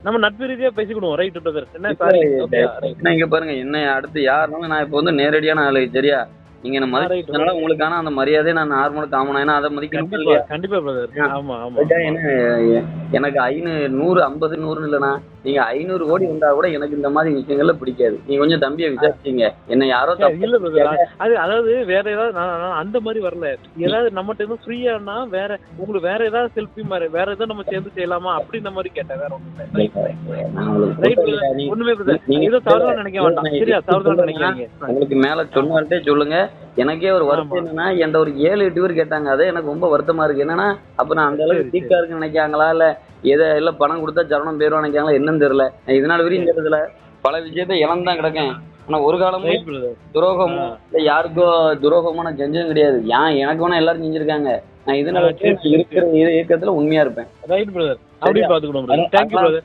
நம்ம நட்பு ரீதியா பேசிக்கிடுவோம். Right brother. என்ன சாரி. Okay right. என்ன இங்க பாருங்க, என்ன அடுத்து யாருனாலும் நான் இப்போ வந்து நேரடியான ஆளு சரியா? நீங்க என்ன ரைட். மதிக்கிறதுனால உங்களுக்கான அந்த மரியாதையை நான் நார்மலா காமனா ஏன்னா அதை மதிக்கணும் கண்டிப்பா இல்லையா? கண்டிப்பா பிரதர். ஆமா ஆமா அதுக்காக ஆமா. என்ன எனக்கு 100 50 100 இல்லைண்ணா, நீங்க 500 கோடி வந்தா கூட எனக்கு இந்த மாதிரி விஷயங்கள்ல பிடிக்காது. நீங்க கொஞ்சம் தம்பியை விசாரிச்சீங்க. என்ன யாரோ இல்ல பிரதர். தப்பு அது அதாவது வேற ஏதாவது நான் அந்த மாதிரி வரல. ஏதாவது நம்மகிட்ட இருந்து ஃப்ரீயானா வேற உங்களுக்கு வேற ஏதாவது செல்ஃபி மாதிரி வேற ஏதாவது நம்ம சேர்ந்து செய்யலாமா அப்படி இந்த மாதிரி கேட்டேன். வேற ஒண்ணும் இல்ல. நான் உங்களுக்கு ரைட் சொல்றேன் பிரதர். நீங்க- ஒண்ணுமே பிரதர். நீங்க ஏதோ தவறா நினைக்க வேண்டாம். சரியா தவறா நினைக்காதீங்க. உங்களுக்கு மேல சொன்னார்ட்டே சொல்லுங்க. எனக்கே ஒரு வருத்தம் ஆமா. என்னன்னா, என்கிட்ட ஒரு 7 8 பேர் கேட்டாங்க. அதே எனக்கு ரொம்ப வருத்தமா இருக்கு. என்னன்னா, அப்ப நான் அந்த அளவுக்கு சரி, வீக்கா இருக்குன்னு நினைக்காங்களா? இல்ல பணம் கொடுத்தா ஜரணம் போயிருவான்னு நினைக்காங்களா? என்னன்னு தெரியல. நான் இதனால வரையும் இந்த இடத்துல பல விஷயத்த இழந்துதான் கிடக்கேன். ஆனா ஒரு காலமும் ரைட் பிரதர். துரோகமோ இல்ல யாருக்கோ துரோகமோ நான் செஞ்சதும் கிடையாது. எனக்கு வேணா எல்லாரும் செஞ்சிருக்காங்க. நான் இதனால சரி, சரி, இருக்கிற இயக்கத்துல உண்மையா இருப்பேன். Right brother. அப்படி பாத்துக்கணும் பிரதர். Thank you brother.